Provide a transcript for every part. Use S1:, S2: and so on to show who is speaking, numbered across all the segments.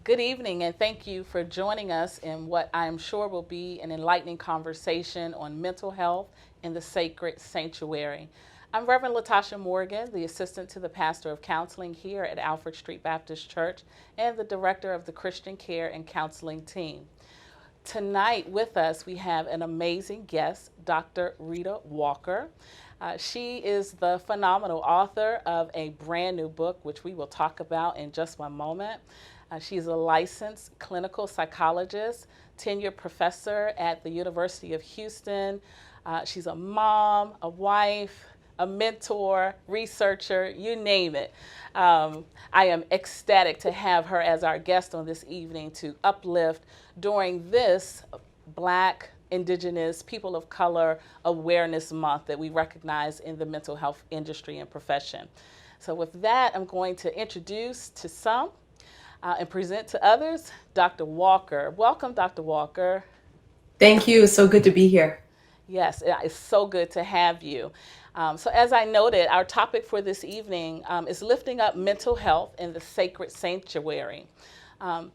S1: Good evening, and thank you for joining us in what I am sure will be an enlightening conversation on mental health in the sacred sanctuary. I'm Reverend LaTasha Morgan, the assistant to the pastor of counseling here at Alfred Street Baptist Church and the director of the Christian Care and Counseling team. Tonight with us, we have an amazing guest, Dr. Rita Walker. She is the phenomenal author of a brand new book, which we will talk about in just one moment. She's a licensed clinical psychologist, tenured professor at the University of Houston. She's a mom, a wife, a mentor, researcher, you name it. I am ecstatic to have her as our guest on this evening to uplift during this Black, Indigenous, People of Color Awareness Month that we recognize in the mental health industry and profession. So with that, I'm going to introduce to some and present to others Dr. Walker. Welcome, Dr. Walker.
S2: Thank you. It's so good to be here.
S1: Yes, it's so good to have you. So, as I noted, our topic for this evening is lifting up mental health in the sacred sanctuary.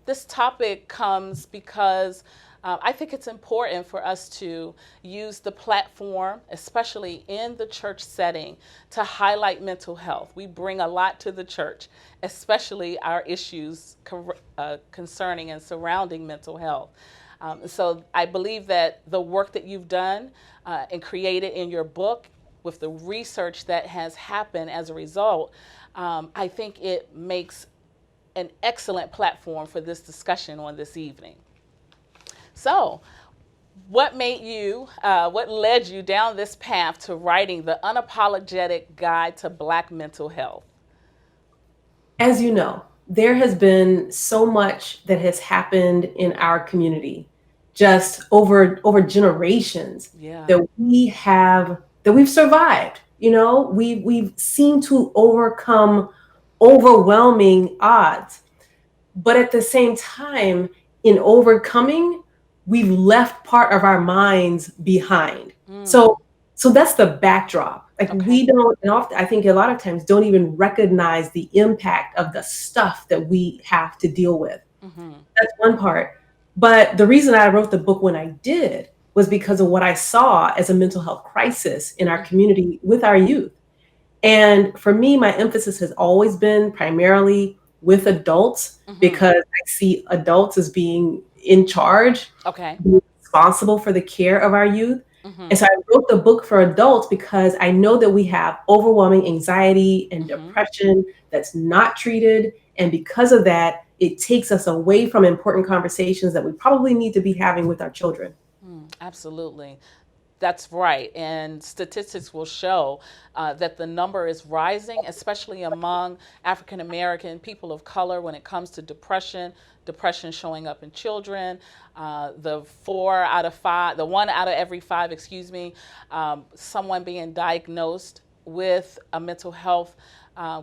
S1: This topic comes because I think it's important for us to use the platform, especially in the church setting, to highlight mental health. We bring a lot to the church, especially our issues concerning and surrounding mental health. So I believe that the work that you've done and created in your book with the research that has happened as a result, I think it makes an excellent platform for this discussion on this evening. So, what led you down this path to writing the Unapologetic Guide to Black Mental Health?
S2: As you know, there has been so much that has happened in our community just over generations
S1: Yeah.
S2: that we've survived. We've seemed to overcome overwhelming odds. But at the same time, in overcoming, we've left part of our minds behind.
S1: Mm,
S2: So that's the backdrop. Like
S1: okay.
S2: we don't, and often I think a lot of times don't even recognize the impact of the stuff that we have to deal with.
S1: Mm-hmm.
S2: That's one part. But the reason I wrote the book when I did was because of what I saw as a mental health crisis in our community with our youth. And for me, my emphasis has always been primarily with adults
S1: Mm-hmm.
S2: because I see adults as being in charge,
S1: Okay.
S2: being responsible for the care of our youth.
S1: Mm-hmm.
S2: And so I wrote the book for adults because I know that we have overwhelming anxiety and
S1: Mm-hmm.
S2: depression that's not treated. And because of that, it takes us away from important conversations that we probably need to be having with our children.
S1: Absolutely. That's right. And statistics will show that the number is rising, especially among African American people of color when it comes to depression showing up in children. The 1 out of every 5, someone being diagnosed with a mental health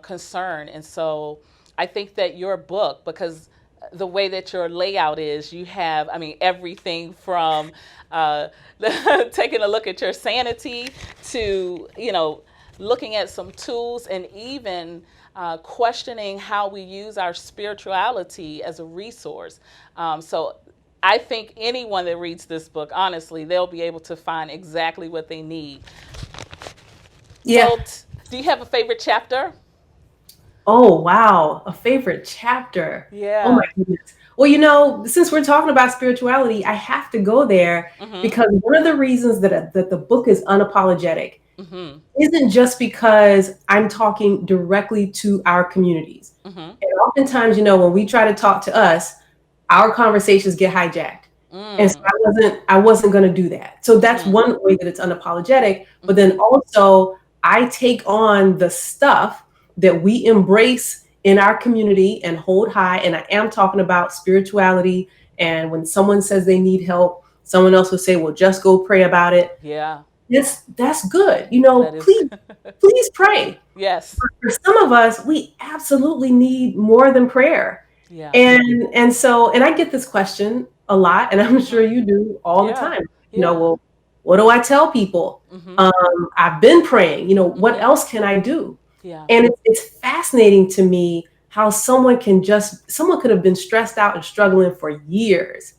S1: concern. And so I think that your book, because the way that your layout is, you have, I mean, everything from uh, taking a look at your sanity to, looking at some tools and even questioning how we use our spirituality as a resource. So I think anyone that reads this book, honestly, they'll be able to find exactly what they need.
S2: Yeah.
S1: So, do you have a favorite chapter?
S2: Oh, wow. A favorite chapter. Oh my
S1: Yeah.
S2: goodness. Well, since we're talking about spirituality, I have to go there
S1: Mm-hmm.
S2: because one of the reasons that the book is unapologetic
S1: Mm-hmm.
S2: isn't just because I'm talking directly to our communities.
S1: Mm-hmm.
S2: And oftentimes, when we try to talk to us, our conversations get hijacked. And so
S1: Mm.
S2: I wasn't going to do that. So that's
S1: Mm-hmm.
S2: one way that it's unapologetic. But
S1: Mm-hmm.
S2: then also I take on the stuff that we embrace in our community and hold high. And I am talking about spirituality. And when someone says they need help, someone else will say, well, just go pray about it.
S1: Yeah,
S2: That's good.
S1: that is
S2: Please,
S1: good.
S2: please pray.
S1: Yes.
S2: For some of us, we absolutely need more than prayer.
S1: Yeah.
S2: And I get this question a lot, and I'm sure
S1: Mm-hmm.
S2: you do all the
S1: Yeah.
S2: time.
S1: Yeah.
S2: Well, what do I tell people?
S1: Mm-hmm.
S2: I've been praying. What
S1: Mm-hmm.
S2: else can I do?
S1: Yeah.
S2: And it's fascinating to me how someone could have been stressed out and struggling for years,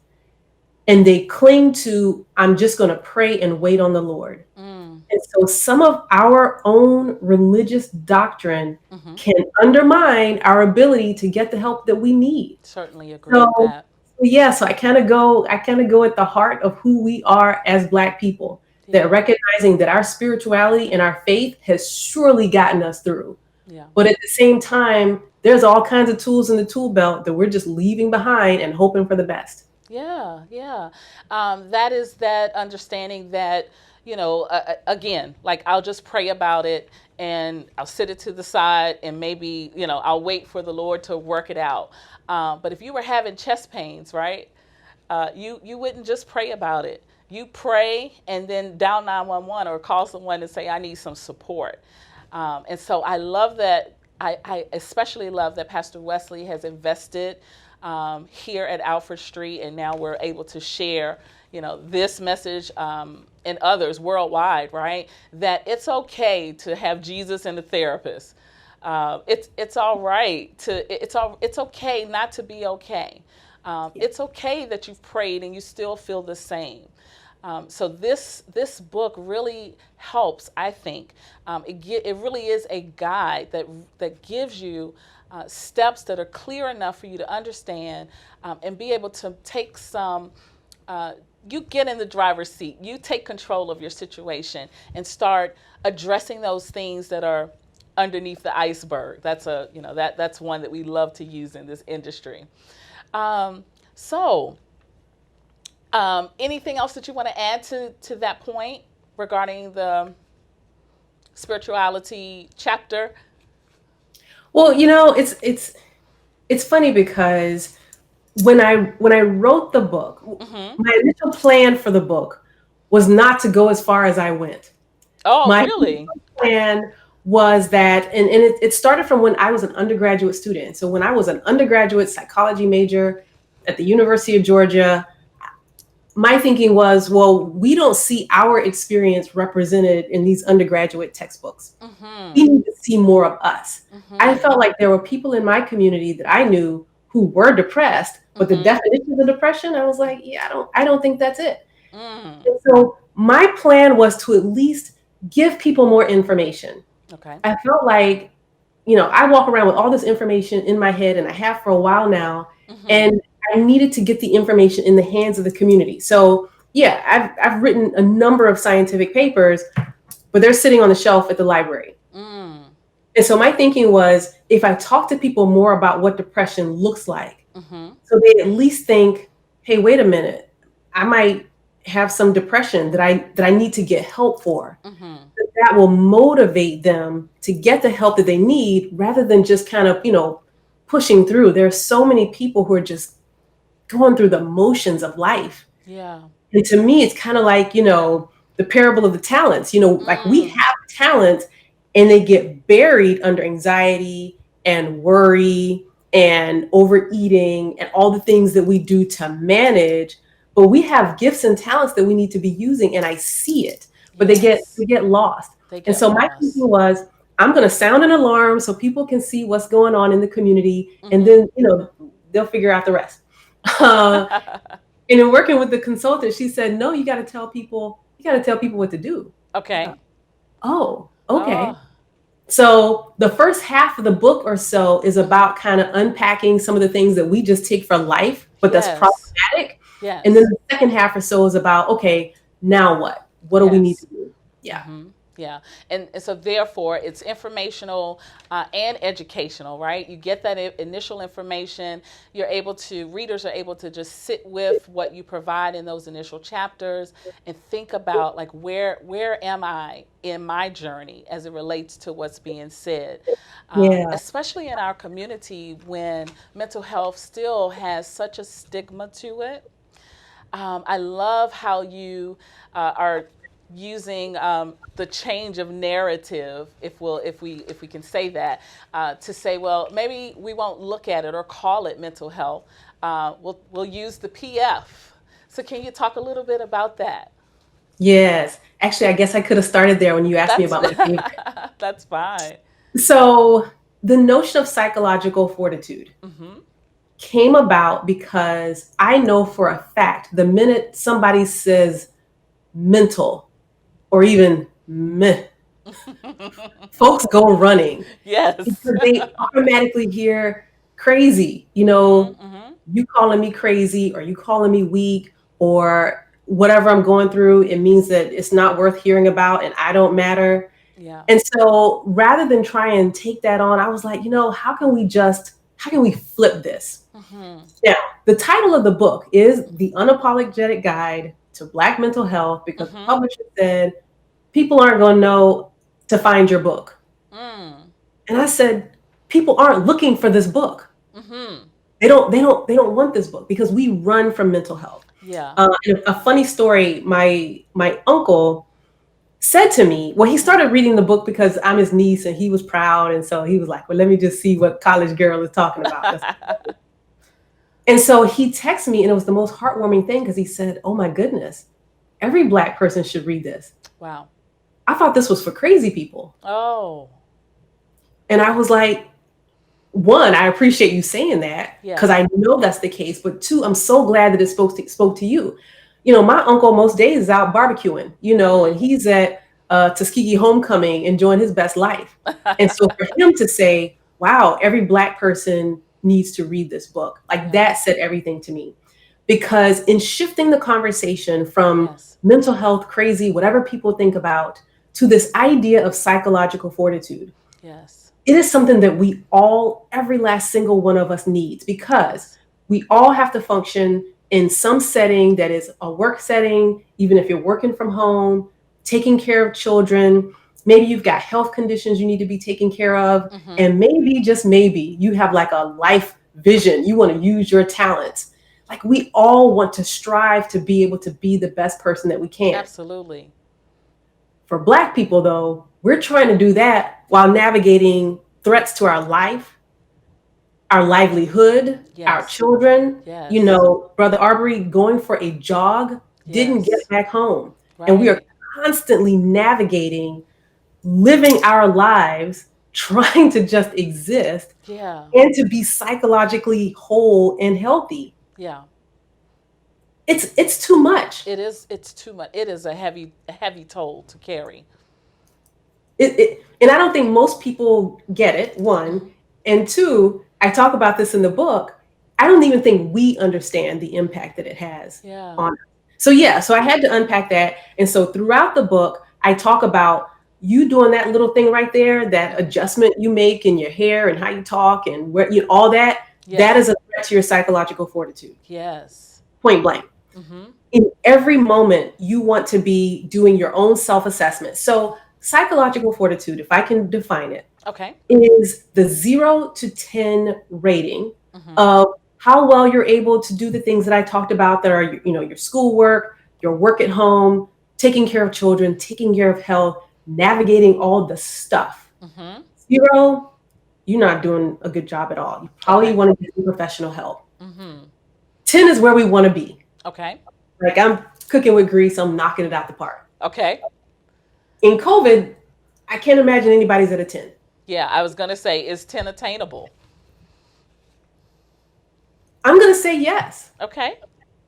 S2: and they cling to, I'm just going to pray and wait on the Lord. And so some of our own religious doctrine can undermine our ability to get the help that we need.
S1: Certainly agree with
S2: So
S1: that.
S2: yeah, so I kind of go at the heart of who we are as Black people,
S1: Yeah.
S2: that recognizing that our spirituality and our faith has surely gotten us through.
S1: Yeah.
S2: But at the same time, there's all kinds of tools in the tool belt that we're just leaving behind and hoping for the best.
S1: Yeah, yeah. That is that understanding that, again, like I'll just pray about it and I'll sit it to the side and maybe, I'll wait for the Lord to work it out. But if you were having chest pains, right, you wouldn't just pray about it. You pray and then dial 911 or call someone and say, I need some support. And so I love that. I especially love that Pastor Wesley has invested here at Alfred Street, and now we're able to share, this message and others worldwide, right? That it's okay to have Jesus and a therapist. It's all right it's okay not to be okay. It's okay that you've prayed and you still feel the same. So this book really helps, I think. It really is a guide that gives you steps that are clear enough for you to understand and be able to take some. You get in the driver's seat. You take control of your situation and start addressing those things that are underneath the iceberg. That's that's one that we love to use in this industry. So. Anything else that you want to add to that point regarding the spirituality chapter?
S2: Well, it's funny because when I wrote the book, my initial plan for the book was not to go as far as I went.
S1: Oh,
S2: My
S1: really?
S2: plan was that, and it started from when I was an undergraduate student. So when I was an undergraduate psychology major at the University of Georgia, my thinking was, well, we don't see our experience represented in these undergraduate textbooks. We need to see more of us. I felt like there were people in my community that I knew who were depressed, but the definition of depression, I was like, yeah, I don't think that's it. And so my plan was to at least give people more information.
S1: Okay.
S2: I felt like, I walk around with all this information in my head, and I have for a while now, and I needed to get the information in the hands of the community. So yeah, I've written a number of scientific papers, but they're sitting on the shelf at the library. And so my thinking was, if I talk to people more about what depression looks like, so they at least think, hey, wait a minute, I might have some depression that I need to get help for. That will motivate them to get the help that they need, rather than just kind of, pushing through. There are so many people who are just going through the motions of life.
S1: Yeah.
S2: And to me, it's kind of like, the parable of the talents, like we have talents and they get buried under anxiety and worry and overeating and all the things that we do to manage. But we have gifts and talents that we need to be using, and I see it, but they get lost. And so my thinking was, I'm going to sound an alarm so people can see what's going on in the community, and then, they'll figure out the rest. And in working with the consultant, she said, no, you got to tell people what to do.
S1: Okay.
S2: Oh, okay. Oh. So the first half of the book or so is about kind of unpacking some of the things that we just take for life, but that's problematic.
S1: Yes.
S2: And then the second half or so is about, okay, now what? What do we need to do? Yeah.
S1: Yeah. And so therefore it's informational and educational, right? You get that initial information. Readers are able to just sit with what you provide in those initial chapters and think about, like, where am I in my journey as it relates to what's being said? Especially in our community, when mental health still has such a stigma to it. I love how you are using the change of narrative, if we can say that, to say, well, maybe we won't look at it or call it mental health. We'll use the PF. So can you talk a little bit about that?
S2: Yes, actually, I guess I could have started there when you asked me about my favorite.
S1: That's fine.
S2: So the notion of psychological fortitude
S1: Mm-hmm.
S2: came about because I know for a fact the minute somebody says mental or even meh, folks go running
S1: Yes.
S2: because they automatically hear crazy.
S1: Mm-hmm. Mm-hmm.
S2: You calling me crazy or you calling me weak or whatever I'm going through, it means that it's not worth hearing about and I don't matter.
S1: Yeah.
S2: And so rather than try and take that on, I was like, how can we flip this?
S1: Mm-hmm.
S2: Now, the title of the book is The Unapologetic Guide to Black Mental Health because the
S1: Mm-hmm.
S2: publisher said people aren't going to know to find your book.
S1: Mm.
S2: And I said, people aren't looking for this book.
S1: Mm-hmm.
S2: They don't want this book because we run from mental health.
S1: Yeah.
S2: And a funny story, my uncle said to me, well, he started reading the book because I'm his niece and he was proud. And so he was like, well, let me just see what college girl is talking about. And so he texted me and it was the most heartwarming thing because he said, oh my goodness, every Black person should read this.
S1: Wow.
S2: I thought this was for crazy people.
S1: Oh.
S2: And I was like, one, I appreciate you saying that
S1: Yeah.
S2: because I know that's the case. But two, I'm so glad that it spoke to you. My uncle most days is out barbecuing, and he's at Tuskegee homecoming enjoying his best life. And so for him to say, wow, every Black person needs to read this book, like that said everything to me. Because in shifting the conversation from
S1: Yes.
S2: mental health, crazy, whatever people think about, to this idea of psychological fortitude,
S1: Yes.
S2: it is something that we all, every last single one of us needs because we all have to function in some setting that is a work setting, even if you're working from home, taking care of children. Maybe you've got health conditions you need to be taken care of.
S1: Mm-hmm.
S2: And maybe, just maybe, you have like a life vision. You want to use your talents. Like we all want to strive to be able to be the best person that we can.
S1: Absolutely.
S2: For Black people, though, we're trying to do that while navigating threats to our life, our livelihood, our children.
S1: Yes.
S2: Brother Arbery going for a jog, didn't get back home.
S1: Right.
S2: And we are constantly navigating, living our lives, trying to just exist and to be psychologically whole and healthy.
S1: Yeah.
S2: It's too much.
S1: It's too much. It is a heavy toll to carry.
S2: And I don't think most people get it, one. And two, I talk about this in the book. I don't even think we understand the impact that it has on us. So I had to unpack that. And so throughout the book, I talk about you doing that little thing right there, that adjustment you make in your hair and how you talk and where all that. That is a threat to your psychological fortitude.
S1: Yes.
S2: Point blank.
S1: Mm-hmm.
S2: In every moment, you want to be doing your own self-assessment. So psychological fortitude, if I can define it, is the 0 to 10 rating of how well you're able to do the things that I talked about that are, your schoolwork, your work at home, taking care of children, taking care of health, navigating all the stuff. 0, you're not doing a good job at all. You probably want to get some professional help. 10 is where we want to be. Like I'm cooking with grease, I'm knocking it out the park. In COVID, I can't imagine anybody's at a 10.
S1: Yeah, I was going to say, is 10 attainable?
S2: I'm going to say yes.
S1: Okay.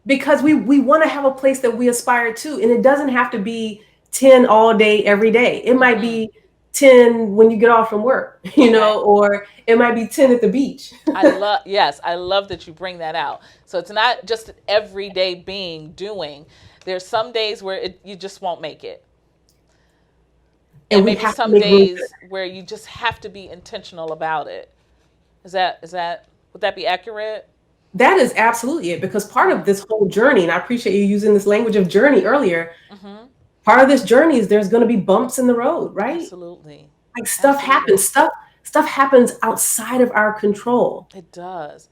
S2: Because we want to have a place that we aspire to. And it doesn't have to be 10 all day, every day. It might be 10 when you get off from work, or it might be 10 at the beach.
S1: I love that you bring that out. So it's not just an everyday doing. There's some days where you just won't make it. And maybe some days where you just have to be intentional about it. Would that be accurate?
S2: That is absolutely it, because part of this whole journey, and I appreciate you using this language of journey earlier, part of this journey is there's going to be bumps in the road, right?
S1: Absolutely.
S2: Like stuff happens. Stuff happens outside of our control.
S1: It does.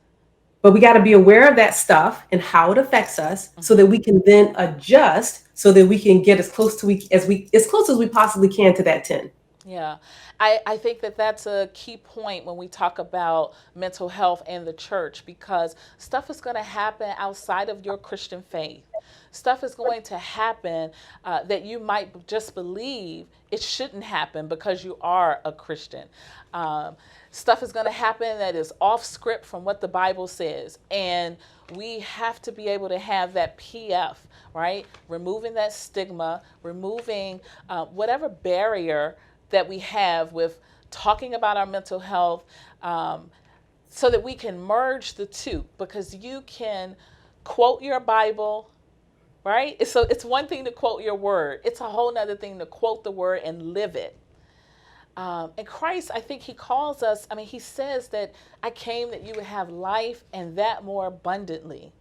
S2: But we got to be aware of that stuff and how it affects us so that we can then adjust so that we can get as close as we possibly can to that 10.
S1: Yeah. I think that's a key point when we talk about mental health and the church, because stuff is going to happen outside of your Christian faith. Stuff is going to happen that you might just believe it shouldn't happen because you are a Christian. Stuff is going to happen that is off script from what the Bible says. And we have to be able to have that PF, right? Removing that stigma, removing whatever barrier that we have with talking about our mental health, so that we can merge the two. Because you can quote your Bible, right? So it's one thing to quote your word, it's a whole nother thing to quote the word and live it. And Christ, I think he calls us, I mean, he says that I came that you would have life and that more abundantly.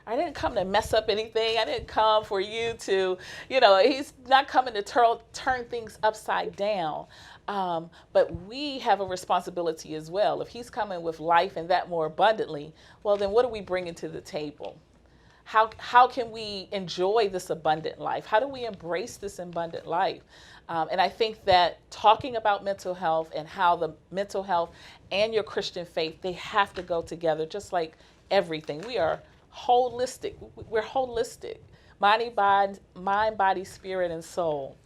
S1: I didn't come to mess up anything. I didn't come for you to, he's not coming to turn things upside down. But we have a responsibility as well. If he's coming with life and that more abundantly, well, then what are we bringing to the table? How can we enjoy this abundant life? How do we embrace this abundant life? And I think that talking about mental health and how the mental health and your Christian faith, they have to go together, just like everything. We are holistic. We're holistic. Mind, body, spirit, and soul.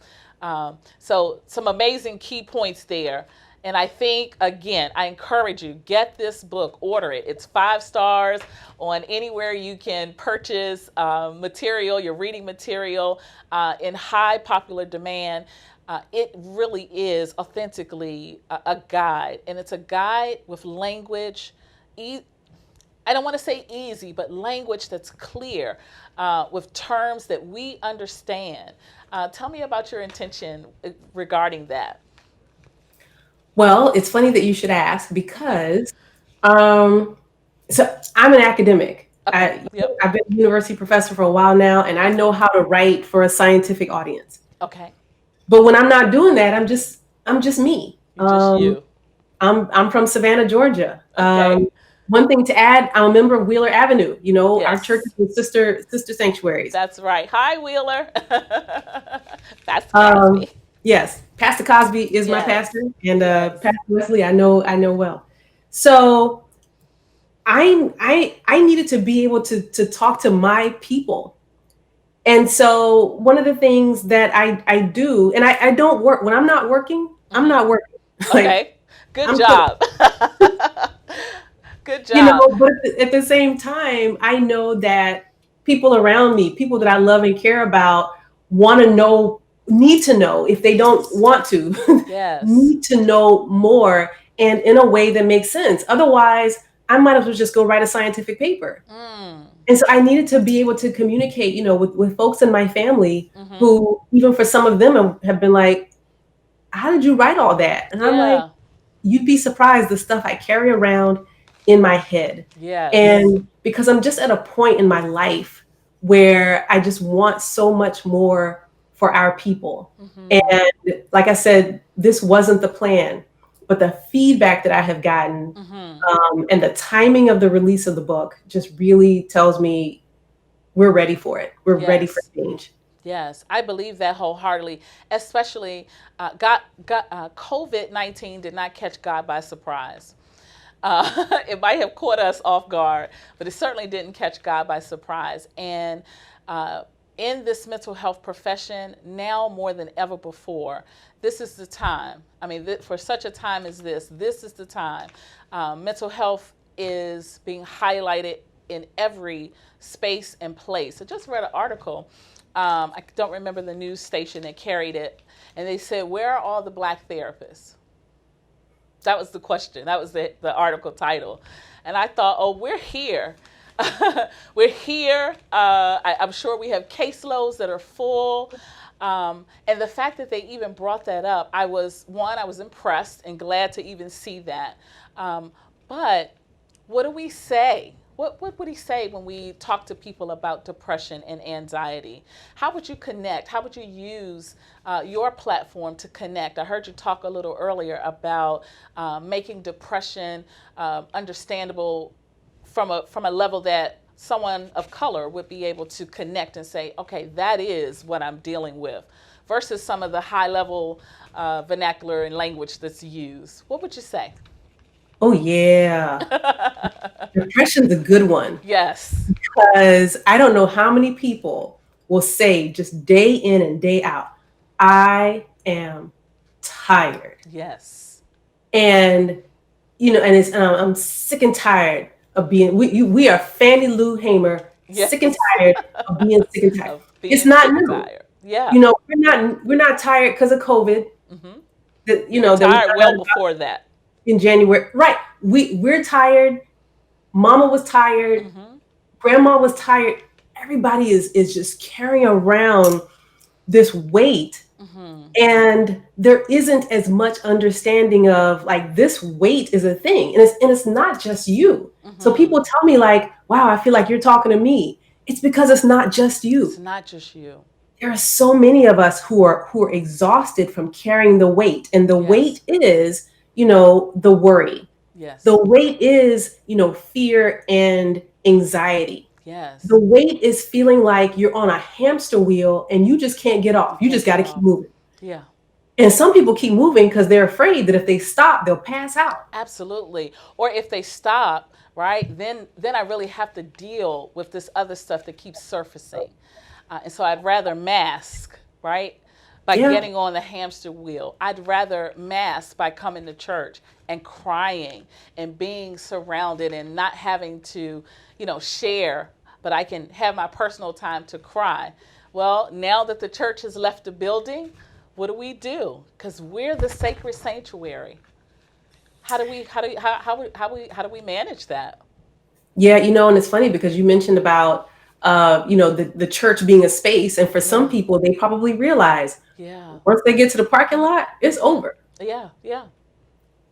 S1: So some amazing key points there. And I think, again, I encourage you, get this book, order it. It's 5 stars on anywhere you can purchase material, your reading material, in high popular demand. It really is authentically a guide. And it's a guide with language, I don't want to say easy, but language that's clear, with terms that we understand. Tell me about your intention regarding that.
S2: Well, it's funny that you should ask because so I'm an academic.
S1: Okay. Yep.
S2: I've been a university professor for a while now, and I know how to write for a scientific audience.
S1: Okay.
S2: But when I'm not doing that, I'm just me.
S1: You're just you.
S2: I'm from Savannah, Georgia.
S1: Okay.
S2: One thing to add, I'm a member of Wheeler Avenue. Our
S1: Yes.
S2: church is sister sanctuaries.
S1: That's right. Hi, Wheeler. Pastor Cosby.
S2: Yes, Pastor Cosby is my
S1: Yes.
S2: pastor, and
S1: Yes.
S2: Pastor Wesley, I know well. So I needed to be able to talk to my people. And so one of the things that I do, and I don't work when I'm not working, I'm not working.
S1: Okay. Good
S2: I'm
S1: job. Good job.
S2: But at the same time, I know that people around me, people that I love and care about, need to know if they don't want to,
S1: Yes.
S2: need to know more, and in a way that makes sense. Otherwise, I might as well just go write a scientific paper. And so I needed to be able to communicate, with folks in my family who, even for some of them, have been like, how did you write all that? And I'm like, you'd be surprised the stuff I carry around in my head.
S1: Yes.
S2: And because I'm just at a point in my life where I just want so much more for our people. And like I said, this wasn't the plan, but the feedback that I have gotten, and the timing of the release of the book just really tells me we're ready for it. We're ready for change.
S1: Yes, I believe that wholeheartedly. Especially, COVID-19 did not catch God by surprise. It might have caught us off guard, but it certainly didn't catch God by surprise. And in this mental health profession, now more than ever before, this is the time. I mean, for such a time as this is the time. Mental health is being highlighted in every space and place. I just read an article. I don't remember the news station that carried it. And they said, where are all the Black therapists? That was the question. That was the article title. And I thought, oh, we're here. We're here. I'm sure we have caseloads that are full. And the fact that they even brought that up, I was impressed and glad to even see that. But what do we say? What would he say when we talk to people about depression and anxiety? How would you connect? How would you use your platform to connect? I heard you talk a little earlier about making depression understandable from a level that someone of color would be able to connect and say, okay, that is what I'm dealing with, versus some of the high level vernacular and language that's used. What would you say?
S2: Oh, yeah. Depression's a good one.
S1: Yes.
S2: Because I don't know how many people will say just day in and day out, I am tired.
S1: Yes.
S2: And and I'm sick and tired of being. We are Fannie Lou Hamer, sick and
S1: Yes.
S2: tired of being sick and tired.
S1: Of
S2: It's
S1: being
S2: not
S1: sick and
S2: new.
S1: tired. Yeah.
S2: We're not tired because of COVID.
S1: Hmm.
S2: That
S1: We were
S2: that we
S1: tired
S2: found out
S1: well before that.
S2: in January. Right. We're tired. Mama was tired.
S1: Hmm.
S2: Grandma was tired. Everybody is just carrying around this weight,
S1: Hmm.
S2: and there isn't as much understanding of like this weight is a thing, and it's not just you. So
S1: Hmm.
S2: people tell me like, wow, I feel like you're talking to me. It's because it's not just
S1: It's
S2: you.
S1: not just you.
S2: There are so many of us who are exhausted from carrying the weight, and the
S1: Yes.
S2: weight is the worry. The
S1: Yes.
S2: weight is fear and anxiety. The
S1: Yes.
S2: weight is feeling like you're on a hamster wheel and you just can't get off.
S1: You
S2: You
S1: can't
S2: just got
S1: get
S2: to keep
S1: off.
S2: moving.
S1: Yeah.
S2: And some people keep moving because they're afraid that if they stop, they'll pass out.
S1: Absolutely. Or if they stop, right, then I really have to deal with this other stuff that keeps surfacing. And so I'd rather mask, right, by
S2: Yeah.
S1: getting on the hamster wheel. I'd rather mask by coming to church and crying and being surrounded and not having to, share, but I can have my personal time to cry. Well, now that the church has left the building, what do? Because we're the sacred sanctuary. How do we manage that?
S2: Yeah, and it's funny because you mentioned about the church being a space, and for some
S1: Yeah.
S2: people they probably realize
S1: Yeah.
S2: once they get to the parking lot, it's
S1: Mhm.
S2: over.
S1: Yeah. Yeah.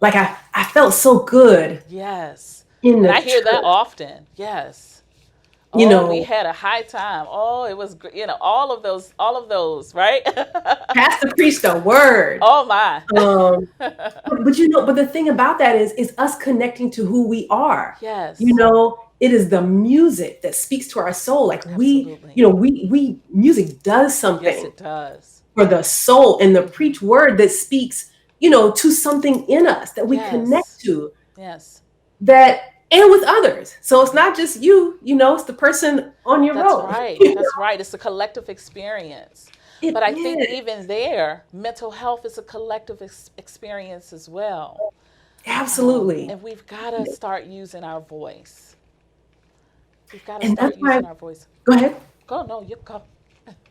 S2: Like I felt so good
S1: Yes.
S2: in
S1: And
S2: the
S1: I hear that
S2: church,
S1: often. Yes.
S2: you
S1: Oh, we
S2: know,
S1: had a high time. Oh, it was, all of those, right?
S2: Pastor preached a word.
S1: Oh my.
S2: Um, but the thing about that is us connecting to who we are.
S1: Yes.
S2: It is the music that speaks to our soul. Like
S1: Absolutely.
S2: we music does
S1: Yes,
S2: something
S1: it does.
S2: for the soul, and the
S1: Hmm.
S2: preach word that speaks, to something in us that we connect
S1: Yes.
S2: to,
S1: Yes.
S2: that and with others. So it's not just it's the person on your
S1: That's
S2: road.
S1: right. That's right. It's a collective experience.
S2: It
S1: But I think
S2: is.
S1: even there, mental health is a collective experience as well.
S2: Absolutely.
S1: And we've got to start using our voice. We've got to
S2: And that's
S1: start
S2: why,
S1: using our voice.
S2: go ahead.
S1: Go, no, you go.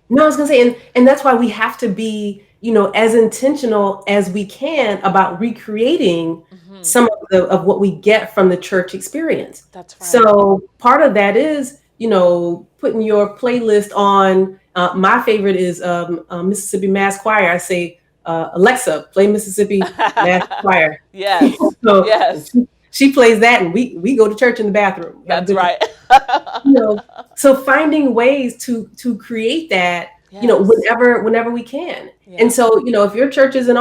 S2: No, I was gonna say, and that's why we have to be, as intentional as we can about recreating
S1: Hmm.
S2: some of what we get from the church experience.
S1: That's right.
S2: So part of that is, putting your playlist on. My favorite is Mississippi Mass Choir. I say, Alexa, play Mississippi Mass Choir.
S1: Yes.
S2: So
S1: Yes.
S2: she plays that, and we go to church in the bathroom. Have a
S1: That's
S2: good time.
S1: right.
S2: you know so finding ways to create that,
S1: Yes.
S2: whenever we can. And
S1: Yeah.
S2: so, if your church isn't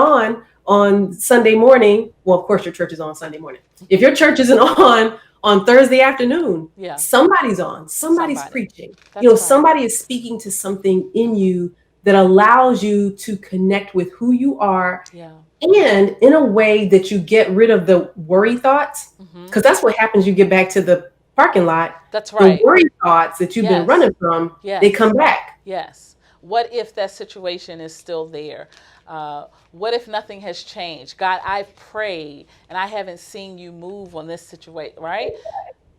S2: on Sunday morning, well, of course your church is on Sunday morning. If your church isn't on Thursday afternoon,
S1: Yeah.
S2: somebody's
S1: Somebody.
S2: preaching.
S1: That's right.
S2: Somebody is speaking to something in
S1: Hmm.
S2: you that allows you to connect with who you are,
S1: Yeah.
S2: and in a way that you get rid of the worry thoughts,
S1: Hmm.
S2: because that's what happens. You get back to the parking lot,
S1: That's
S2: the
S1: right.
S2: worry thoughts that you've been
S1: Yes.
S2: running from, they come
S1: Yes.
S2: back.
S1: Yes. What if that situation is still there? What if nothing has changed? God, I've prayed and I haven't seen you move on this situation, right?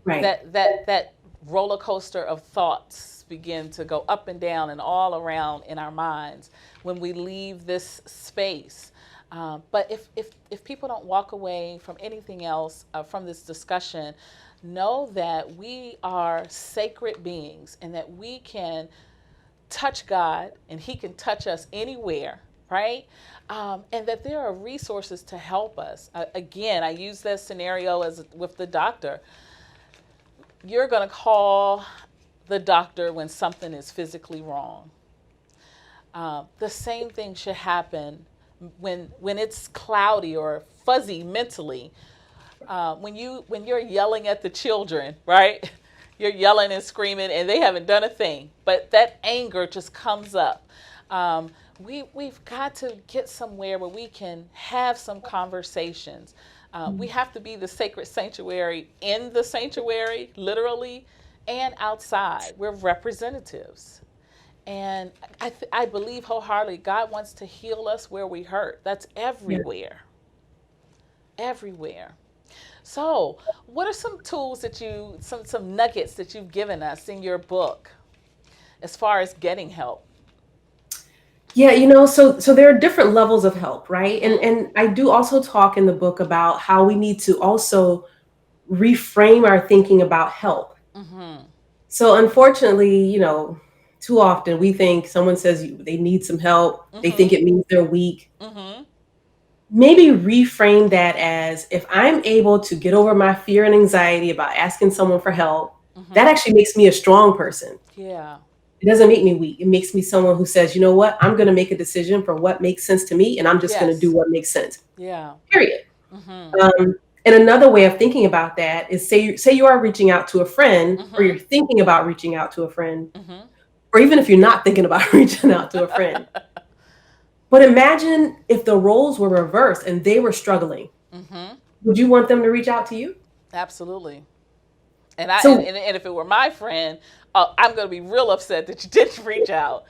S2: Right.
S1: That roller coaster of thoughts begin to go up and down and all around in our minds when we leave this space. But if people don't walk away from anything else from this discussion, know that we are sacred beings and that we can touch God and He can touch us anywhere, right? And that there are resources to help us. Again, I use that scenario as with the doctor. You're going to call the doctor when something is physically wrong. The same thing should happen when it's cloudy or fuzzy mentally. When you're yelling at the children, right? You're yelling and screaming, and they haven't done a thing, but that anger just comes up. We've got to get somewhere where we can have some conversations. We have to be the sacred sanctuary in the sanctuary, literally, and outside. We're representatives. And I believe wholeheartedly God wants to heal us where we hurt. That's
S2: Yeah.
S1: everywhere. Everywhere. So, what are some tools that some nuggets that you've given us in your book as far as getting help?
S2: Yeah, so there are different levels of help, right? And I do also talk in the book about how we need to also reframe our thinking about help.
S1: Mm-hmm.
S2: So unfortunately, too often we think someone says they need some help, they think
S1: Mm-hmm.
S2: it means they're weak.
S1: Mm-hmm.
S2: Maybe reframe that as, if I'm able to get over my fear and anxiety about asking someone for help, that
S1: Mm-hmm.
S2: actually makes me a strong person.
S1: Yeah.
S2: It doesn't make me weak. It makes me someone who says, you know what, I'm going to make a decision for what makes sense to me, and I'm just going to do
S1: Yes.
S2: what makes sense.
S1: Yeah.
S2: Period.
S1: Mm-hmm.
S2: And another way of thinking about that is, say you are reaching out to a friend, or
S1: Mm-hmm.
S2: you're thinking about reaching out to a friend,
S1: Mm-hmm.
S2: or even if you're not thinking about reaching out to a friend. But imagine if the roles were reversed and they were struggling.
S1: Mm-hmm.
S2: Would you want them to reach out to you?
S1: Absolutely. And I and,
S2: So
S1: and, and if it were my friend, I'm going to be real upset that you didn't reach out.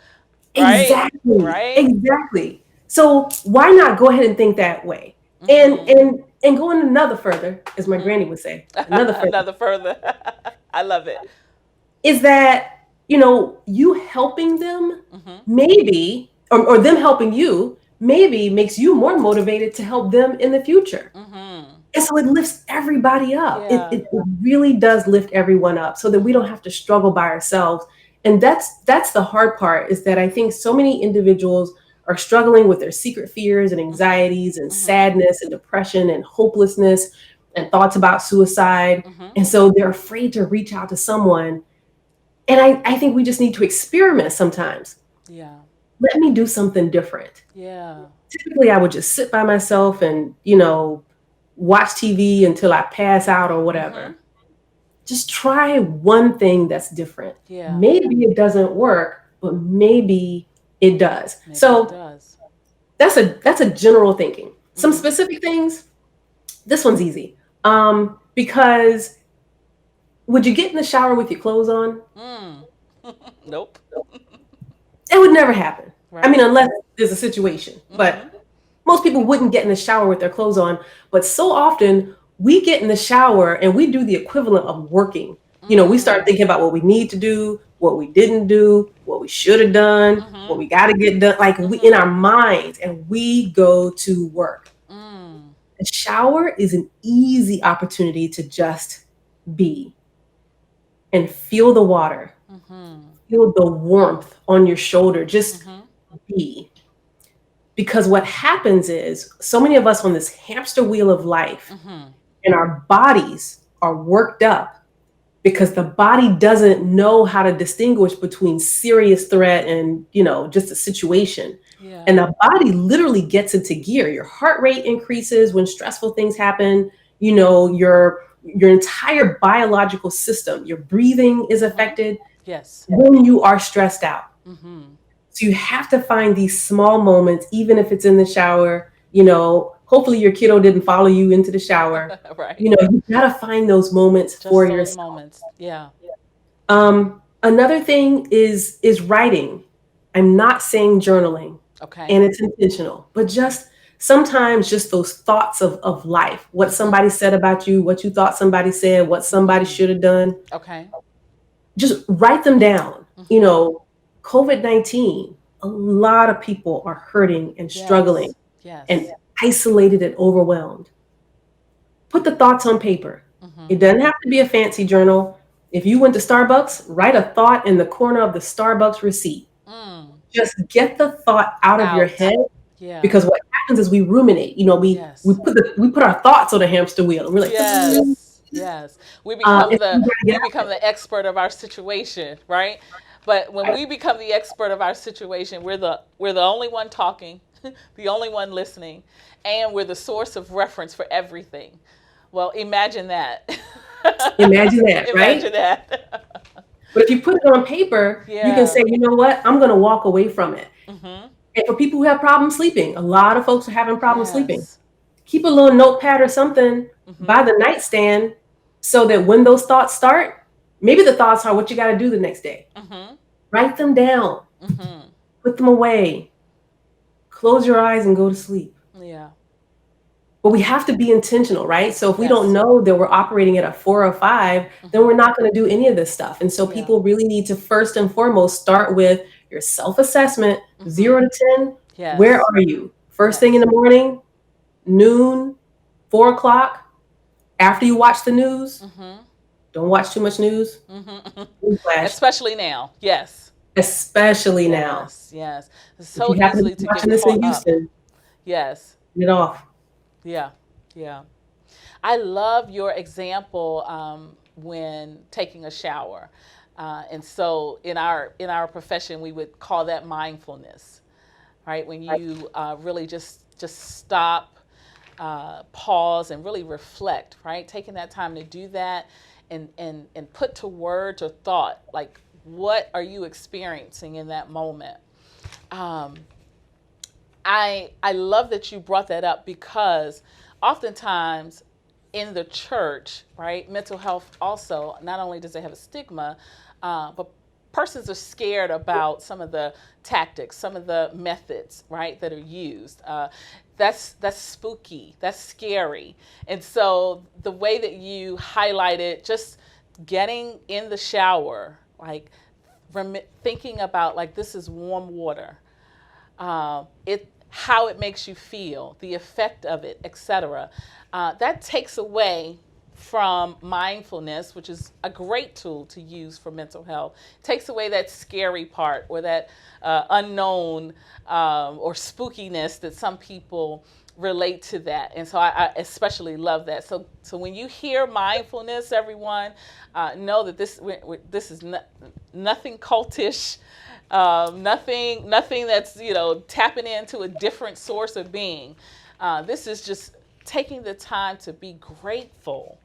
S1: Right?
S2: exactly,
S1: Right?
S2: exactly. So why not go ahead and think that way? And
S1: Mm-hmm.
S2: and and going another further, as my
S1: Mm-hmm.
S2: granny would say, another further,
S1: Another further. I love it.
S2: is that, you helping them,
S1: Mm-hmm.
S2: maybe, or them helping you, maybe makes you more motivated to help them in the future.
S1: Mm-hmm.
S2: And so it lifts everybody up. It,
S1: Yeah.
S2: it, it really does lift everyone up, so that we don't
S1: Mm-hmm.
S2: have to struggle by ourselves. And that's the hard part, is that I think so many individuals are struggling with their secret fears and
S1: Mm-hmm.
S2: anxieties and
S1: Mm-hmm.
S2: sadness and depression and hopelessness and thoughts about suicide.
S1: Mm-hmm.
S2: And so they're afraid to reach out to someone. And I think we just need to experiment sometimes.
S1: Yeah.
S2: Let me do something different.
S1: Yeah.
S2: Typically, I would just sit by myself and, watch TV until I pass out or
S1: Mm-hmm.
S2: whatever. Just try one thing that's different.
S1: Yeah.
S2: Maybe it doesn't work, but maybe it does.
S1: Maybe it
S2: So
S1: does.
S2: that's a general thinking. Some
S1: Mm-hmm.
S2: specific things, this one's easy. Because would you get in the shower with your clothes on?
S1: Mm. Nope.
S2: It would never happen. I mean,
S1: Right?
S2: unless there's a situation.
S1: Mm-hmm.
S2: But most people wouldn't get in the shower with their clothes on. But so often we get in the shower and we do the equivalent of working. We start
S1: Mm.
S2: thinking about what we need to do, what we didn't do, what we should have done, what
S1: Mm-hmm.
S2: we got to get done, like we in
S1: Mm-hmm.
S2: our minds, and we go to work.
S1: Mm.
S2: The shower is an easy opportunity to just be and feel the water,
S1: Mm-hmm.
S2: feel the warmth on your shoulder, just
S1: Mm-hmm.
S2: be. Because what happens is, so many of us on this hamster wheel of life,
S1: Mm-hmm.
S2: and our bodies are worked up because the body doesn't know how to distinguish between serious threat and, just a situation.
S1: Yeah.
S2: And the body literally gets into gear. Your heart rate increases when stressful things happen. Your entire biological system, your breathing is
S1: Mm-hmm.
S2: affected
S1: Yes.
S2: when you are stressed out.
S1: Mm-hmm.
S2: So you have to find these small moments, even if it's in the shower. Hopefully your kiddo didn't follow you into the shower.
S1: Right.
S2: You gotta find those moments for
S1: Just those
S2: yourself.
S1: moments. Yeah.
S2: Another thing is writing. I'm not saying journaling,
S1: Okay.
S2: and it's intentional, but just sometimes just those thoughts of life, what
S1: Mm-hmm.
S2: somebody said about you, what you thought somebody said, what somebody
S1: Mm-hmm.
S2: should have done.
S1: Okay.
S2: Just write them down.
S1: Mm-hmm.
S2: COVID-19, a lot of people are hurting and struggling
S1: Yes.
S2: and
S1: Yes.
S2: isolated and overwhelmed. Put the thoughts on paper.
S1: Mm-hmm.
S2: It doesn't have to be a fancy journal. If you went to Starbucks, write a thought in the corner of the Starbucks receipt.
S1: Mm.
S2: Just get the thought out of your
S1: Out.
S2: head,
S1: Yeah.
S2: because what happens is we ruminate. We
S1: Yes.
S2: put our thoughts on a hamster wheel, and we're like,
S1: Yes. Yes. We become
S2: and
S1: the
S2: we gotta get
S1: we
S2: out
S1: become
S2: there.
S1: the expert of our situation, right? But when we become the expert of our situation, we're the only one talking, the only one listening, and we're the source of reference for everything. Well, imagine that.
S2: Imagine that, right?
S1: Imagine that.
S2: But if you put it on paper, you can
S1: Yeah.
S2: say, you know what, I'm going to walk away from it.
S1: Mhm.
S2: And for people who have problems sleeping, a lot of folks are having problems sleeping.
S1: Yes.
S2: Keep a little notepad or something by
S1: Mhm.
S2: the nightstand, so that when those thoughts start, maybe the thoughts are what you got to do the next day.
S1: Mhm.
S2: Write them down,
S1: Mhm.
S2: put them away, close your eyes and go to sleep.
S1: Yeah.
S2: But we have to be intentional, right? So if we don't
S1: Yes.
S2: know that we're operating at a 4 or 5, then we're not going to do any of this stuff. And so
S1: Yeah.
S2: people really need to first and foremost start with your self-assessment, 0 to 10. Where
S1: Yes.
S2: are you? First thing in
S1: Yes.
S2: the morning, noon, 4 o'clock, after you watch the news. Don't watch too much news. Newsflash.
S1: Especially now. Yes.
S2: Especially now.
S1: Yes. Yes. It's
S2: If
S1: so
S2: you happen to
S1: easily
S2: be
S1: to get
S2: watching this in
S1: caught up.
S2: Houston,
S1: Yes.
S2: get off.
S1: Yeah. Yeah. I love your example when taking a shower, and so in our profession we would call that mindfulness, right? When you really just stop, pause, and really reflect, right? Taking that time to do that, and put to words or thought, like what are you experiencing in that moment? Um, I love that you brought that up because oftentimes in the church, right, mental health also, not only does it have a stigma, but persons are scared about some of the tactics, some of the methods, right, that are used. That's spooky, that's scary. And so the way that you highlighted just getting in the shower, like thinking about like this is warm water, it how it makes you feel, the effect of it, etc. That takes away from mindfulness, which is a great tool to use for mental health. Takes away that scary part or that unknown or spookiness that some people relate to that. And so I especially love that. So when you hear mindfulness, everyone, know that this is nothing cultish. Nothing that's tapping into a different source of being. This is just taking the time to be grateful.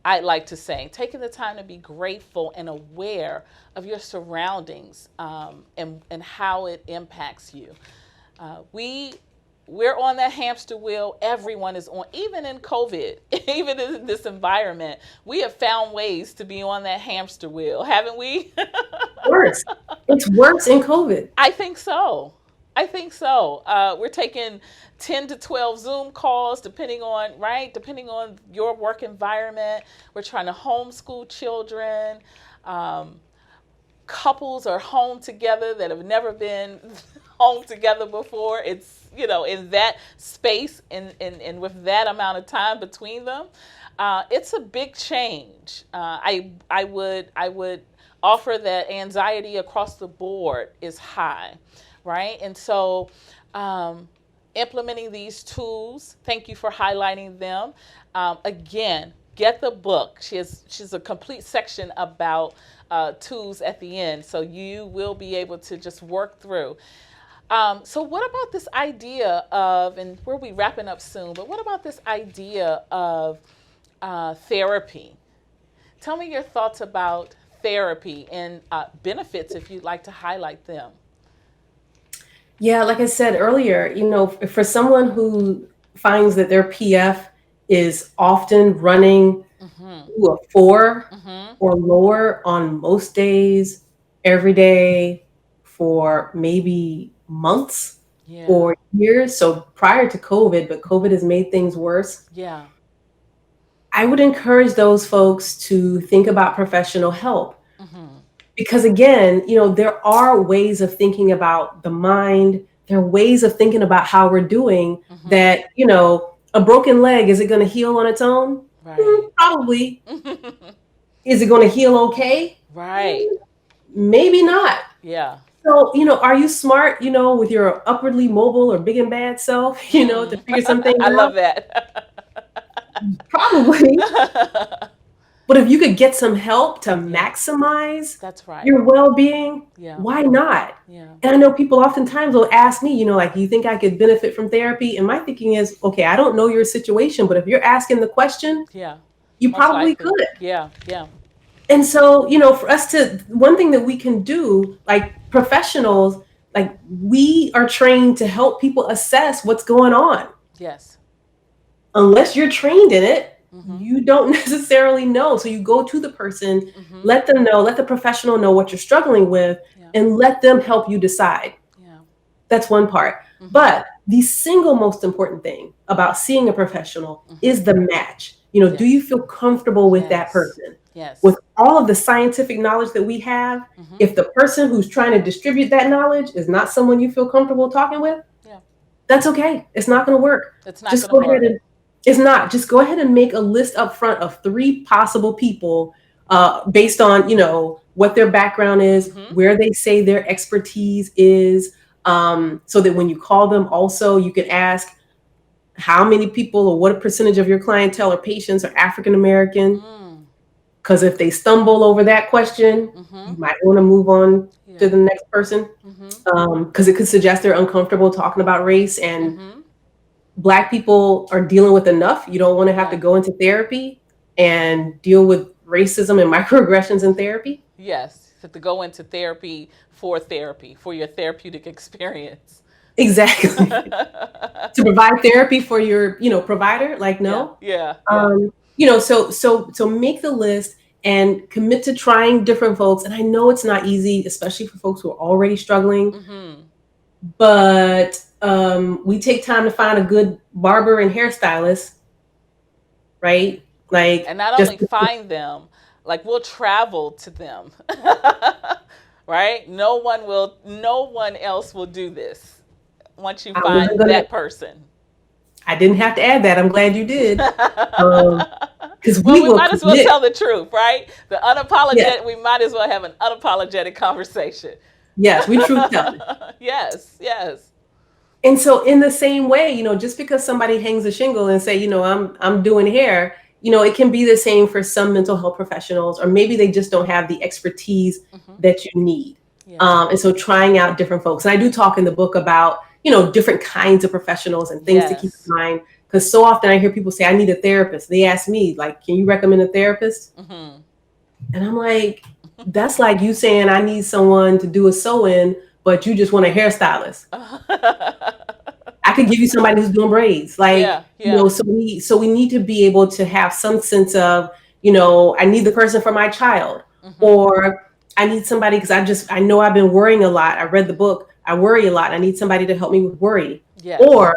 S1: I'd like to say taking the time to be grateful and aware of your surroundings, and how it impacts you. We're on that hamster wheel. Everyone is on, even in COVID, even in this environment, we have found ways to be on that hamster wheel, haven't we?
S2: Worse. It's worse in COVID.
S1: I think so. I think so. We're taking 10 to 12 Zoom calls, depending on your work environment. We're trying to homeschool children. Couples are home together that have never been home together before. It's, in that space and with that amount of time between them. It's a big change. I would offer that anxiety across the board is high, right? And so implementing these tools, thank you for highlighting them. Again, get the book. She's a complete section about tools at the end, so you will be able to just work through. So what about this idea of, and we'll be wrapping up soon, but what about this idea of therapy? Tell me your thoughts about therapy and benefits if you'd like to highlight them.
S2: Yeah, like I said earlier, for someone who finds that their PF is often running to a 4 or lower on most days, every day, for maybe months or years. So prior to COVID, but COVID has made things worse.
S1: Yeah.
S2: I would encourage those folks to think about professional help. Because again, there are ways of thinking about the mind. There are ways of thinking about how we're doing that, a broken leg, is it going to heal on its own?
S1: Right.
S2: Probably. Is it going to heal okay?
S1: Right.
S2: Maybe not.
S1: Yeah.
S2: So, are you smart, with your upwardly mobile or big and bad self, to figure something out?
S1: I love that.
S2: Probably. But if you could get some help to maximize
S1: That's right.
S2: your well-being,
S1: Yeah.
S2: why not?
S1: Yeah.
S2: And I know people oftentimes will ask me, like, you think I could benefit from therapy? And my thinking is, okay, I don't know your situation, but if you're asking the question,
S1: Yeah.
S2: you
S1: Most
S2: probably
S1: likely.
S2: could.
S1: Yeah. Yeah.
S2: And so, for us one thing that we can do, like professionals, like we are trained to help people assess what's going on.
S1: Yes.
S2: Unless you're trained in it, you don't necessarily know. So you go to the person, let them know, let the professional know what you're struggling with, and let them help you decide.
S1: Yeah.
S2: That's one part. But the single most important thing about seeing a professional is the match. Do
S1: Yes.
S2: you feel comfortable with that
S1: Yes.
S2: person?
S1: Yes.
S2: With all of the scientific knowledge that we have, if the person who's trying to distribute that knowledge is not someone you feel comfortable talking with,
S1: Yeah.
S2: that's okay. It's not going to work.
S1: It's not
S2: Just
S1: going to
S2: go ahead
S1: work.
S2: and it's not. Just go ahead and make a list up front of 3 possible people based on what their background is, where they say their expertise is, so that when you call them, also you can ask how many people or what percentage of your clientele or patients are African American. Because if they stumble over that question, you might want to move on to the next person, because it could suggest they're uncomfortable talking about race. And Black people are dealing with enough. You don't want to have to go into therapy and deal with racism and microaggressions in therapy.
S1: Yes, to go into therapy, for your therapeutic experience.
S2: Exactly. To provide therapy for your, provider, like, no.
S1: Yeah.
S2: So make the list and commit to trying different folks. And I know it's not easy, especially for folks who are already struggling. But we take time to find a good barber and hairstylist, right? Like,
S1: And not only find them, like we'll travel to them. Right? No one else will do this once you find that person.
S2: I didn't have to add that. I'm glad you did. Because
S1: we might as well tell the truth, right? The unapologetic, we might as well have an unapologetic conversation.
S2: Yes, we truth tell.
S1: Yes.
S2: And so in the same way, just because somebody hangs a shingle and say, I'm doing hair, it can be the same for some mental health professionals, or maybe they just don't have the expertise that you need. And so trying out different folks. And I do talk in the book about, different kinds of professionals and things to keep in mind. Because so often I hear people say, I need a therapist. They ask me, like, can you recommend a therapist? And I'm like, that's like you saying I need someone to do a sew-in, but you just want a hairstylist. I could give you somebody who's doing braids. Like, so we need to be able to have some sense of, I need the person for my child, or I need somebody because I know I've been worrying a lot. I read the book. I worry a lot. I need somebody to help me with worry. Or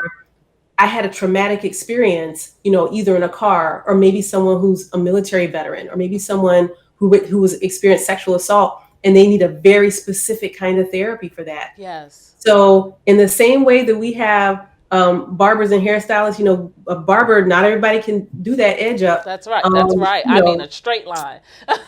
S2: I had a traumatic experience, either in a car, or maybe someone who's a military veteran, or maybe someone who was experienced sexual assault, and they need a very specific kind of therapy for that.
S1: Yes.
S2: So in the same way that we have barbers and hairstylists, a barber, not everybody can do that edge up.
S1: That's right. That's right. I mean, a straight line.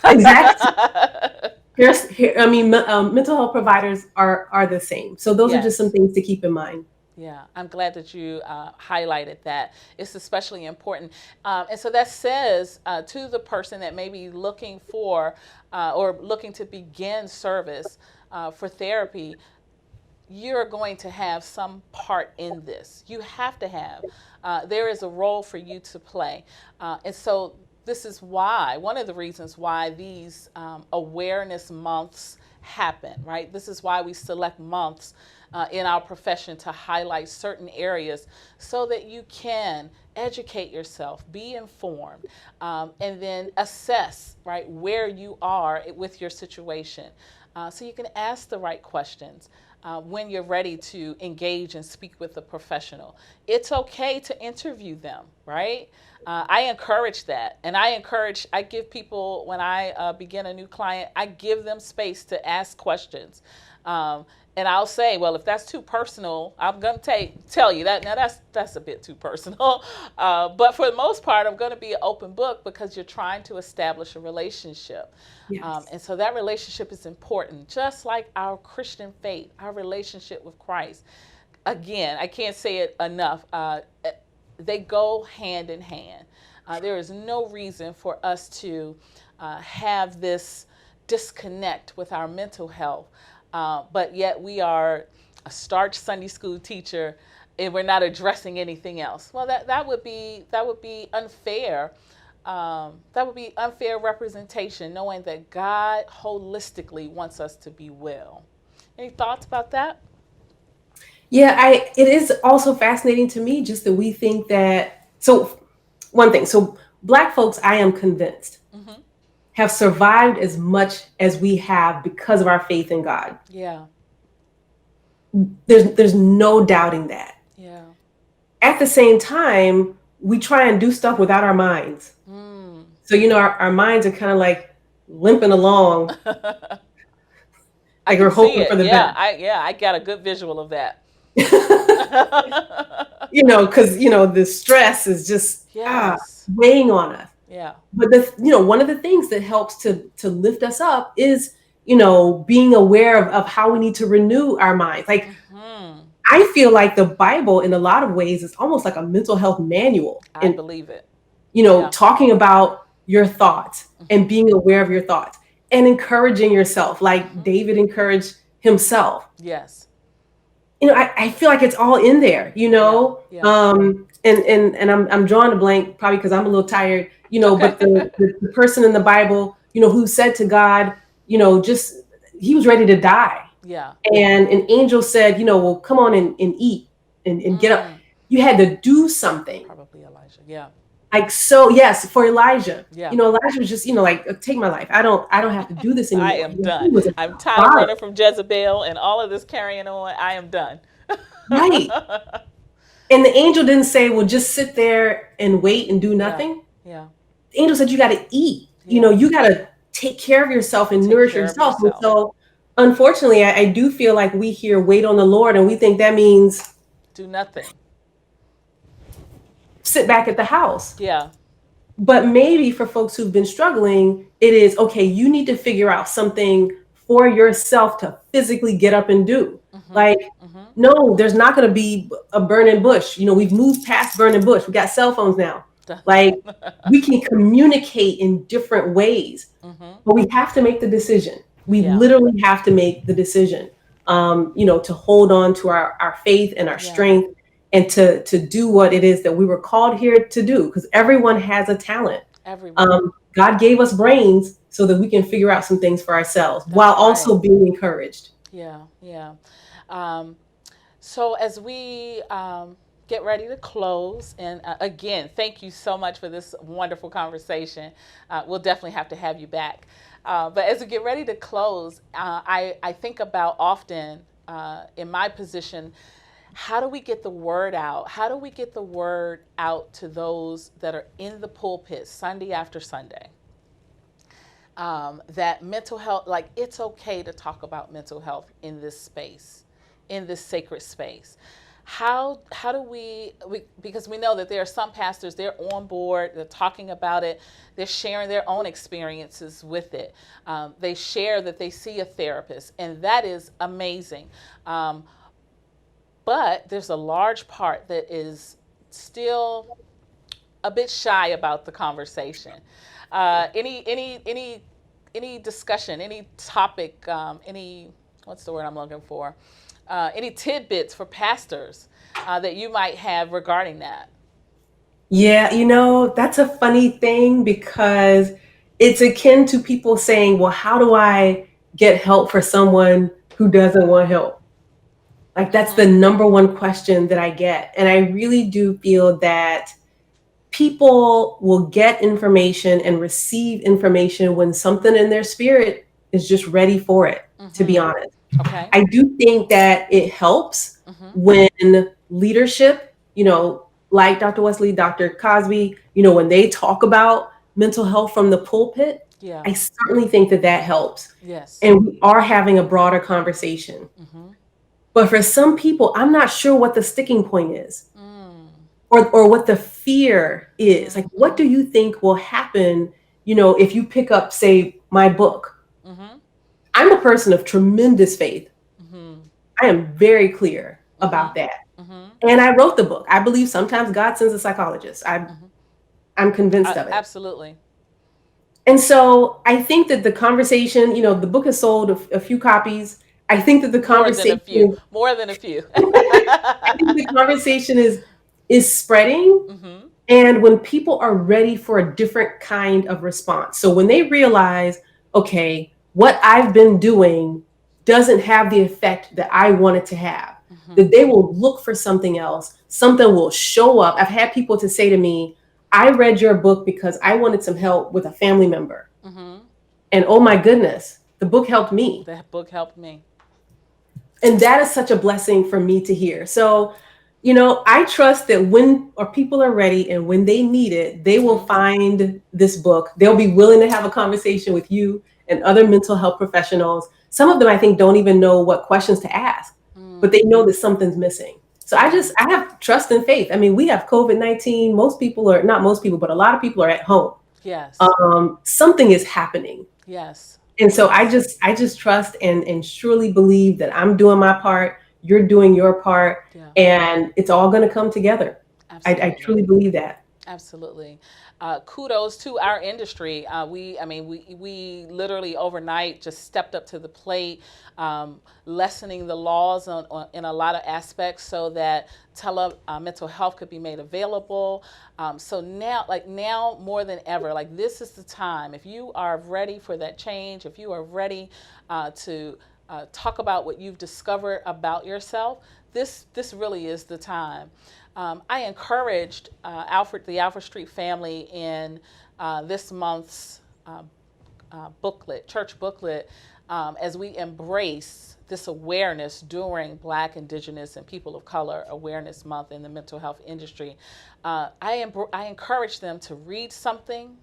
S2: Exactly. Mental health providers are the same. So those are just some things to keep in mind.
S1: Yeah, I'm glad that you highlighted that. It's especially important. And so that says to the person that may be looking for or looking to begin service for therapy, you're going to have some part in this. You have to have. There is a role for you to play. And so this is why, one of the reasons why these awareness months happen, right? This is why we select months in our profession to highlight certain areas so that you can educate yourself, be informed, and then assess, right, where you are with your situation. So you can ask the right questions when you're ready to engage and speak with a professional. It's okay to interview them, right? I encourage that. And I give people, when I begin a new client, I give them space to ask questions. And I'll say, well, if that's too personal, I'm going to tell you that. Now, that's a bit too personal. But for the most part, I'm going to be an open book because you're trying to establish a relationship.
S2: Yes.
S1: And so that relationship is important, just like our Christian faith, our relationship with Christ. Again, I can't say it enough. They go hand in hand. There is no reason for us to have this disconnect with our mental health. But yet we are a starch Sunday school teacher and we're not addressing anything else. Well, that would be unfair. That would be unfair representation, knowing that God holistically wants us to be well. Any thoughts about that?
S2: Yeah, it is also fascinating to me just that we think that, so one thing, so Black folks, I am convinced, have survived as much as we have because of our faith in God.
S1: Yeah.
S2: There's no doubting that.
S1: Yeah.
S2: at the same time, we try and do stuff without our minds.
S1: Mm.
S2: So, our minds are kind of like limping along,
S1: I
S2: like
S1: can
S2: we're
S1: see
S2: hoping for
S1: it.
S2: the
S1: Yeah,
S2: best.
S1: I got a good visual of that.
S2: Because, the stress is just
S1: Yes.
S2: weighing on us.
S1: Yeah.
S2: But one of the things that helps to lift us up is, being aware of how we need to renew our minds. Like,
S1: Hmm.
S2: I feel like the Bible in a lot of ways is almost like a mental health manual,
S1: I
S2: and
S1: believe it. Yeah.
S2: talking about your thoughts and
S1: Hmm.
S2: being aware of your thoughts and encouraging yourself, like
S1: Hmm.
S2: David encouraged himself.
S1: Yes.
S2: I feel like it's all in there,
S1: Yeah. Yeah.
S2: and I'm drawing a blank probably because I'm a little tired,
S1: Okay.
S2: but the person in the Bible, who said to God, just he was ready to die.
S1: Yeah.
S2: And an angel said, well, come on and eat and get up.
S1: Mm.
S2: You had to do something.
S1: Probably Elijah. Yeah.
S2: Like, so yes, for Elijah,
S1: Yeah.
S2: Elijah was just, like, take my life. I don't have to do this
S1: I
S2: anymore.
S1: am
S2: He
S1: done.
S2: was a
S1: I'm tired of
S2: father,
S1: running from Jezebel and all of this carrying on. I am done.
S2: right? And the angel didn't say, well, just sit there and wait and do
S1: Yeah.
S2: nothing.
S1: Yeah.
S2: The angel said, you got to eat.
S1: Yeah.
S2: You got to take care of yourself and
S1: Take
S2: nourish
S1: care of
S2: yourself. And
S1: yourself.
S2: so, unfortunately, I do feel like we hear wait on the Lord, and we think that means
S1: Do nothing.
S2: sit back at the house.
S1: Yeah.
S2: But maybe for folks who've been struggling, it is, okay, you need to figure out something for yourself to physically get up and do.
S1: Mm-hmm.
S2: Like,
S1: Mm-hmm.
S2: no, there's not going to be a burning bush. We've moved past burning bush. We got cell phones now. Like, we can communicate in different ways,
S1: Mm-hmm.
S2: but we have to make the decision. We
S1: Yeah.
S2: literally have to make the decision, to hold on to our faith and our
S1: Yeah.
S2: strength, and to do what it is that we were called here to do, because everyone has a talent.
S1: Everyone.
S2: God gave us brains so that we can figure out some things for ourselves while
S1: That's
S2: also
S1: right.
S2: being encouraged.
S1: Yeah. Yeah. Um, so as we get ready to close, and again, thank you so much for this wonderful conversation. We'll definitely have to have you back. But as we get ready to close, I think about often in my position, how do we get the word out? How do we get the word out to those that are in the pulpit Sunday after Sunday? That mental health, like, it's okay to talk about mental health in this space, in this sacred space. How do we, because we know that there are some pastors, they're on board, they're talking about it, they're sharing their own experiences with it. They share that they see a therapist, and that is amazing. But there's a large part that is still a bit shy about the conversation. Any discussion, any topic, any, what's the word I'm looking for? Any tidbits for pastors that you might have regarding that?
S2: Yeah, that's a funny thing, because it's akin to people saying, well, how do I get help for someone who doesn't want help? Like, that's the
S1: Mm-hmm.
S2: number one question that I get. And I really do feel that people will get information and receive information when something in their spirit is just ready for it, to be
S1: Mm-hmm.
S2: honest.
S1: Okay.
S2: I do think that it helps
S1: Mm-hmm.
S2: when leadership, like Dr. Wesley, Dr. Cosby, when they talk about mental health from the pulpit,
S1: Yeah.
S2: I certainly think that helps.
S1: Yes.
S2: And we are having a broader conversation.
S1: Mm-hmm.
S2: But for some people, I'm not sure what the sticking point is,
S1: Mm.
S2: or what the fear is.
S1: Mm-hmm.
S2: Like, what do you think will happen, if you pick up, say, my book?
S1: Mm-hmm.
S2: I'm a person of tremendous faith.
S1: Mm-hmm.
S2: I am very clear
S1: Mm-hmm.
S2: about that.
S1: Mm-hmm.
S2: And I wrote the book. I believe sometimes God sends a psychologist. I'm convinced of it.
S1: Absolutely.
S2: And so I think that the conversation, the book has sold a few copies. I think that the
S1: More than a few.
S2: conversation,
S1: More than a few.
S2: I think the conversation is spreading.
S1: Mm-hmm.
S2: And when people are ready for a different kind of response. So when they realize, okay, what I've been doing doesn't have the effect that I want it to have,
S1: Mm-hmm.
S2: that they will look for something else. Something will show up. I've had people to say to me, I read your book because I wanted some help with a family member.
S1: Mm-hmm.
S2: And oh my goodness, the book helped me.
S1: That book helped me.
S2: And that is such a blessing for me to hear. So, You know, I trust that when or people are ready and when they need it, they will find this book. They'll be willing to have a conversation with you and other mental health professionals. Some of them, I think, don't even know what questions to ask, but they know that something's missing. So I have trust and faith. I mean, we have COVID-19. Most people are, not most people, but a lot of people are at home.
S1: Yes.
S2: Something is happening.
S1: Yes.
S2: And so
S1: Yes.
S2: I just trust and surely believe that I'm doing my part, you're doing your part,
S1: Yeah.
S2: and it's all going to come together. I
S1: Absolutely.
S2: truly believe that.
S1: Absolutely. Kudos to our industry. We literally overnight just stepped up to the plate, lessening the laws in a lot of aspects so that mental health could be made available. So now, like now more than ever, like this is the time. If you are ready for that change, if you are ready to talk about what you've discovered about yourself, this really is the time. I encouraged the Alfred Street family in this month's church booklet, as we embrace this awareness during Black, Indigenous, and People of Color Awareness Month in the mental health industry. I encourage them to read something,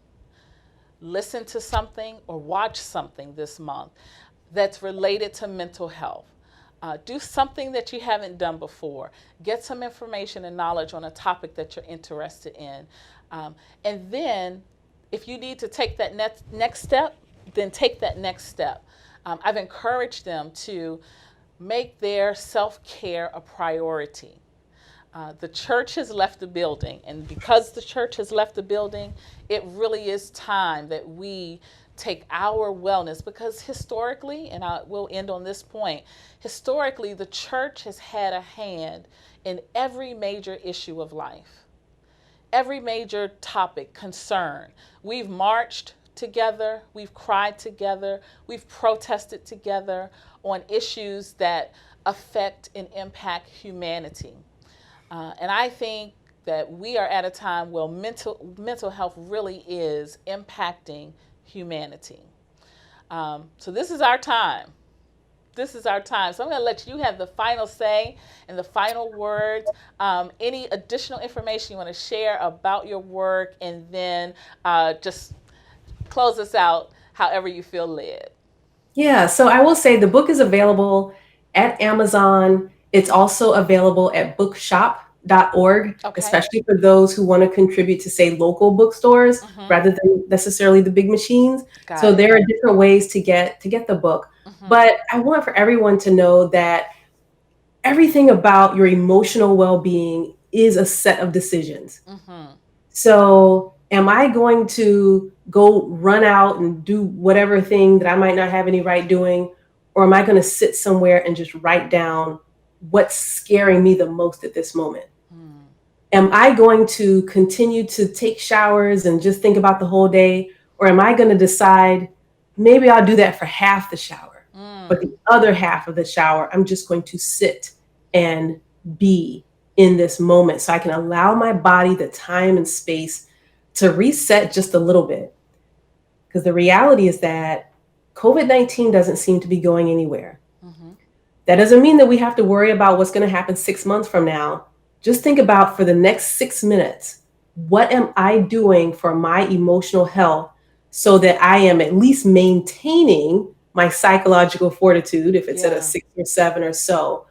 S1: listen to something, or watch something this month that's related to mental health. Do something that you haven't done before. Get some information and knowledge on a topic that you're interested in. And then, if you need to take that next step, then take that next step. I've encouraged them to make their self-care a priority. The church has left the building, and because the church has left the building, it really is time that we take our wellness, because historically, and I will end on this point, historically, the church has had a hand in every major issue of life, every major topic, concern. We've marched together, we've cried together, we've protested together on issues that affect and impact humanity. And I think that we are at a time where mental health really is impacting humanity. So this is our time. This is our time. So I'm going to let you have the final say and the final words. Any additional information you want to share about your work, and then just close us out however you feel led.
S2: Yeah, so I will say the book is available at Amazon. It's also available at bookshop.org,
S1: Okay.
S2: especially for those who want to contribute to, say, local bookstores rather than necessarily the big machines.
S1: Got
S2: So
S1: it.
S2: there are different ways to get the book. But I want for everyone to know that everything about your emotional well-being is a set of decisions. So am I going to go run out and do whatever thing that I might not have any right doing? Or am I going to sit somewhere and just write down what's scaring me the most at this moment? Am I going to continue to take showers and just think about the whole day? Or am I going to decide maybe I'll do that for half the shower, but the other half of the shower, I'm just going to sit and be in this moment so I can allow my body the time and space to reset just a little bit. Because the reality is that COVID-19 doesn't seem to be going anywhere. That doesn't mean that we have to worry about what's going to happen 6 months from now. Just think about, for the next 6 minutes, what am I doing for my emotional health so that I am at least maintaining my psychological fortitude, if it's at a 6 or 7 or so,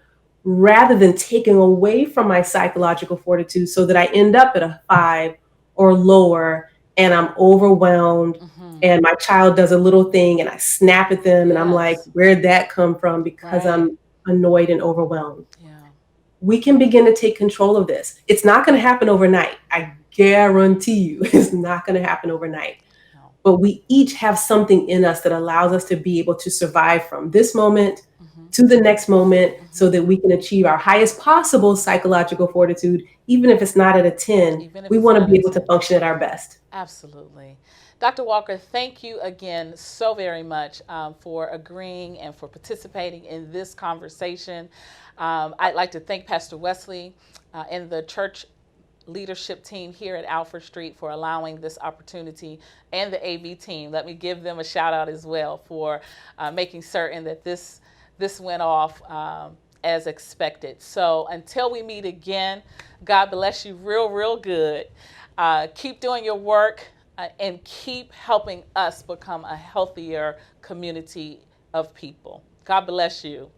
S2: rather than taking away from my psychological fortitude so that I end up at a 5 or lower and I'm overwhelmed and my child does a little thing and I snap at them and I'm like, where'd that come from? Because I'm annoyed and overwhelmed. We can begin to take control of this. It's not going to happen overnight. I guarantee you it's not going to happen overnight. But we each have something in us that allows us to be able to survive from this moment to the next moment so that we can achieve our highest possible psychological fortitude. Even if it's not at a 10, we want to be able to function at our best.
S1: Absolutely. Dr. Walker, thank you again so very much for agreeing and for participating in this conversation. I'd like to thank Pastor Wesley and the church leadership team here at Alfred Street for allowing this opportunity, and the AV team. Let me give them a shout out as well for making certain that this went off as expected. So until we meet again, God bless you real good. Keep doing your work and keep helping us become a healthier community of people. God bless you.